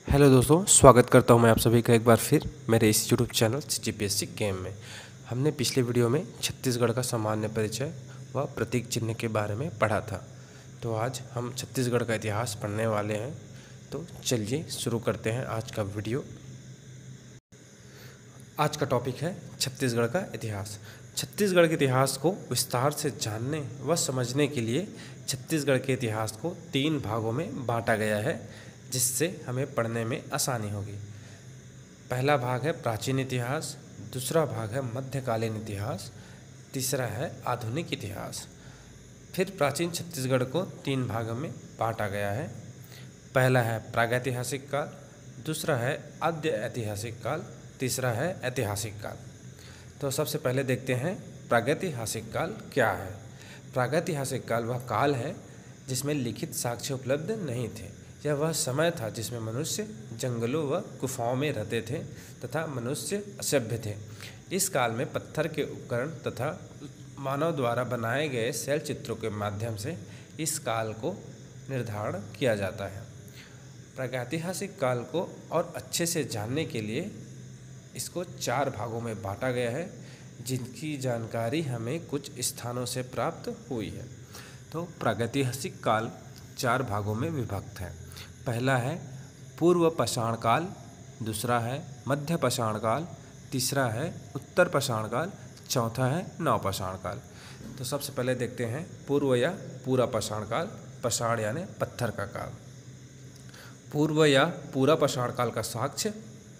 Hello दोस्तों, स्वागत करता हूं मैं आप सभी का एक बार फिर मेरे इस यूट्यूब चैनल जीपीएससी गेम में। हमने पिछले वीडियो में छत्तीसगढ़ का सामान्य परिचय व प्रतीक चिन्ह के बारे में पढ़ा था। तो आज हम छत्तीसगढ़ का इतिहास पढ़ने वाले हैं। तो चलिए शुरू करते हैं आज का वीडियो। आज का टॉपिक है छत्तीसगढ़ का इतिहास। छत्तीसगढ़ के इतिहास को विस्तार से जानने व समझने के लिए छत्तीसगढ़ के इतिहास को 3 भागों में बांटा गया है, जिससे हमें पढ़ने में आसानी होगी। पहला भाग है प्राचीन इतिहास, दूसरा भाग है मध्यकालीन इतिहास, तीसरा है आधुनिक इतिहास। फिर प्राचीन छत्तीसगढ़ को 3 भागों में बांटा गया है। पहला है प्रागैतिहासिक काल, दूसरा है आद्य ऐतिहासिक काल, तीसरा है ऐतिहासिक काल। तो सबसे पहले देखते हैं प्रागैतिहासिक काल क्या है। प्रागैतिहासिक काल वह काल है जिसमें लिखित साक्ष्य उपलब्ध नहीं थे। यह वह समय था जिसमें मनुष्य जंगलों व गुफाओं में रहते थे तथा मनुष्य असभ्य थे। इस काल में पत्थर के उपकरण तथा मानव द्वारा बनाए गए शैल चित्रों के माध्यम से इस काल को निर्धारण किया जाता है। प्रागैतिहासिक काल को और अच्छे से जानने के लिए इसको 4 भागों में बांटा गया है, जिनकी जानकारी हमें कुछ स्थानों से प्राप्त हुई है। तो प्रागैतिहासिक काल 4 भागों में विभक्त है। पहला है पूर्व पाषाण काल, दूसरा है मध्य पाषाण काल, तीसरा है उत्तर पाषाण काल, चौथा है नवपाषाण काल। तो सबसे पहले देखते हैं पूर्व या पूरा पाषाण काल। पाषाण यानी पत्थर का काल। पूर्व या पूरा पाषाण काल का साक्ष्य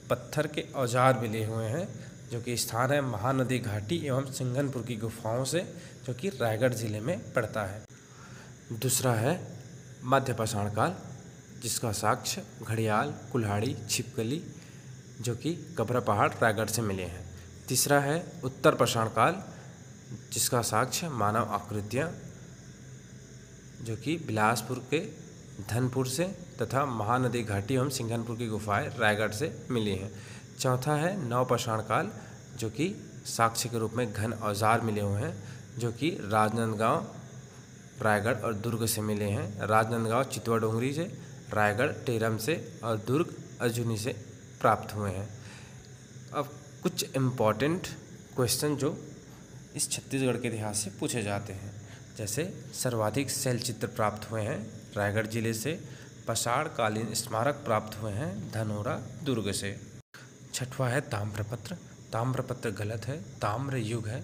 पत्थर के औजार मिले हुए हैं, जो कि स्थान है महानदी घाटी एवं सिंघनपुर की गुफाओं से, जो कि रायगढ़ जिले में पड़ता है। दूसरा है मध्य पाषाण काल, जिसका साक्ष्य घड़ियाल, कुल्हाड़ी, छिपकली, जो कि कबरा पहाड़ रायगढ़ से मिले हैं। तीसरा है उत्तर पाषाण काल, जिसका साक्ष्य मानव आकृतियाँ, जो कि बिलासपुर के धनपुर से तथा महानदी घाटी एवं सिंघनपुर की गुफाएं रायगढ़ से मिली हैं। चौथा है नवपाषाण काल, जो कि साक्ष्य के रूप में घन औजार मिले हुए हैं, जो कि राजनांदगांव, रायगढ़ और दुर्ग से मिले हैं। राजनांदगांव चितवा डोंगरी से, रायगढ़ टेरम से और दुर्ग अर्जुनी से प्राप्त हुए हैं। अब कुछ इम्पॉर्टेंट क्वेश्चन जो इस छत्तीसगढ़ के इतिहास से पूछे जाते हैं, जैसे सर्वाधिक शैल चित्र प्राप्त हुए हैं रायगढ़ जिले से। पाषाणकालीन स्मारक प्राप्त हुए हैं धनोरा दुर्ग से। छठवां है ताम्रपत्र। ताम्रपत्र गलत है, ताम्र युग है,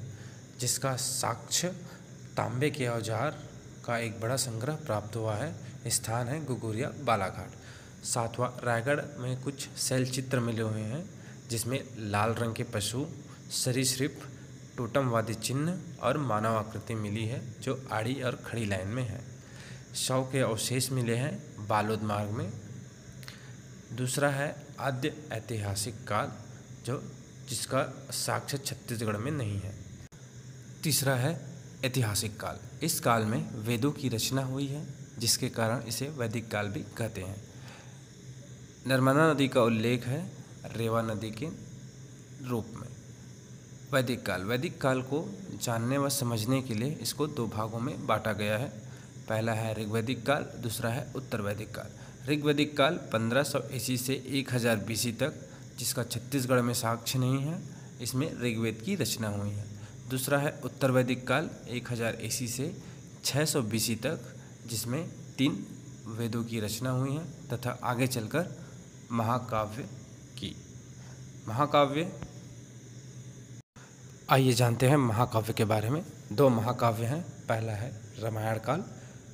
जिसका साक्ष्य तांबे के औजार का एक बड़ा संग्रह प्राप्त हुआ है। स्थान है गुगुरिया बालाघाट। सातवां रायगढ़ में कुछ शैल चित्र मिले हुए हैं, जिसमें लाल रंग के पशु, सरीसृप, टोटमवादी चिन्ह और मानव आकृति मिली है, जो आड़ी और खड़ी लाइन में है। शव के अवशेष मिले हैं बालोद मार्ग में। दूसरा है आद्य ऐतिहासिक काल, जिसका साक्ष्य छत्तीसगढ़ में नहीं है। तीसरा है ऐतिहासिक काल। इस काल में वेदों की रचना हुई है, जिसके कारण इसे वैदिक काल भी कहते हैं। नर्मदा नदी का उल्लेख है रेवा नदी के रूप में। वैदिक काल। वैदिक काल को जानने व समझने के लिए इसको 2 भागों में बांटा गया है। पहला है ऋग्वैदिक काल, दूसरा है उत्तर वैदिक काल। ऋग्वैदिक काल 1500 ईस्वी से 1000 बीसी तक, जिसका छत्तीसगढ़ में साक्ष्य नहीं है। इसमें ऋग्वेद की रचना हुई है। दूसरा है उत्तर वैदिक काल 1000 ईस्वी से 600 बीसी तक, जिसमें 3 वेदों की रचना हुई है तथा आगे चलकर महाकाव्य की। महाकाव्य, आइए जानते हैं महाकाव्य के बारे में। 2 महाकाव्य हैं। पहला है रामायण काल,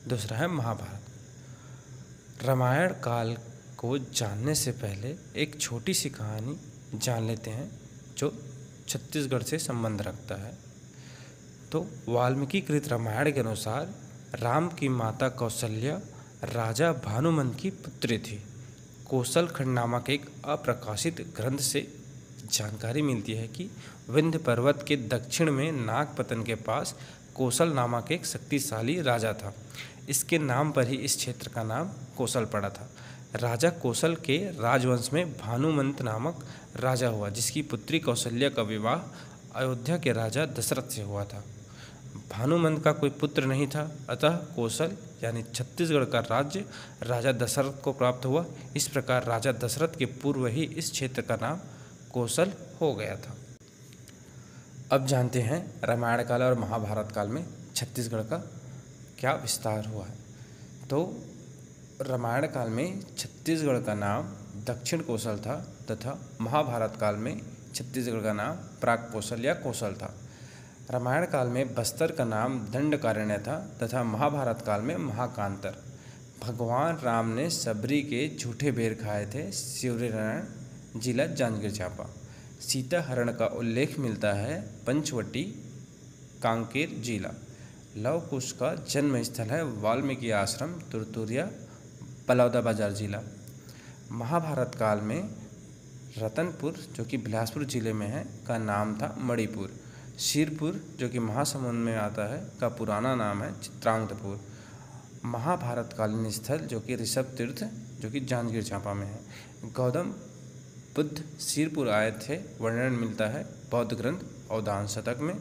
दूसरा है महाभारत। रामायण काल को जानने से पहले एक छोटी सी कहानी जान लेते हैं, जो छत्तीसगढ़ से संबंध रखता है। तो वाल्मीकि कृत रामायण के अनुसार राम की माता कौशल्या राजा भानुमंत की पुत्री थी। कौशल खंड नामक एक अप्रकाशित ग्रंथ से जानकारी मिलती है कि विंध्य पर्वत के दक्षिण में नागपतन के पास कौशल नामक एक शक्तिशाली राजा था। इसके नाम पर ही इस क्षेत्र का नाम कौशल पड़ा था। राजा कौशल के राजवंश में भानुमंत नामक राजा हुआ, जिसकी पुत्री कौशल्या का विवाह अयोध्या के राजा दशरथ से हुआ था। भानुमंद का कोई पुत्र नहीं था, अतः कौशल यानी छत्तीसगढ़ का राज्य राजा दशरथ को प्राप्त हुआ। इस प्रकार राजा दशरथ के पूर्व ही इस क्षेत्र का नाम कौशल हो गया था। अब जानते हैं रामायण काल और महाभारत काल में छत्तीसगढ़ का क्या विस्तार हुआ है। तो रामायण काल में छत्तीसगढ़ का नाम दक्षिण कौशल था तथा महाभारत काल में छत्तीसगढ़ का नाम प्राक कौशल या कौशल था। रामायण काल में बस्तर का नाम दंडकारण्य था तथा महाभारत काल में महाकांतर। भगवान राम ने सबरी के झूठे बेर खाए थे। सूर्यनारायण जिला जांजगीर चांपा। सीता हरण का उल्लेख मिलता है पंचवटी कांकेर जिला। लव कुश का जन्म स्थल है वाल्मीकि आश्रम तुरतुरिया बलौदाबाजार जिला। महाभारत काल में रतनपुर जो कि बिलासपुर जिले में है का नाम था मणिपुर। शिरपुर जो कि महासमुंद में आता है का पुराना नाम है चित्रांगपुर। महाभारत कालीन स्थल जो कि ऋषभ तीर्थ जो कि जांजगीर चांपा में है। गौतम बुद्ध शिरपुर आए थे, वर्णन मिलता है बौद्ध ग्रंथ अवधान शतक में।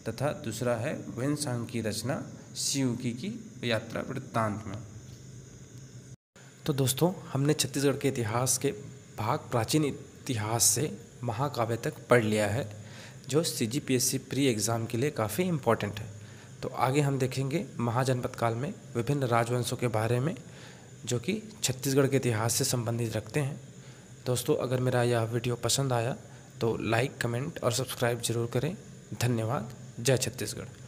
तथा दूसरा है वेनसांग की रचना शिवकी की यात्रा वृत्तांत में। तो दोस्तों, हमने छत्तीसगढ़ के इतिहास के भाग प्राचीन इतिहास से महाकाव्य तक पढ़ लिया है, जो CGPSC प्री एग्ज़ाम के लिए काफ़ी इम्पोर्टेंट है। तो आगे हम देखेंगे महाजनपद काल में विभिन्न राजवंशों के बारे में, जो कि छत्तीसगढ़ के इतिहास से संबंधित रखते हैं। दोस्तों, अगर मेरा यह वीडियो पसंद आया तो लाइक, कमेंट और सब्सक्राइब जरूर करें। धन्यवाद। जय छत्तीसगढ़।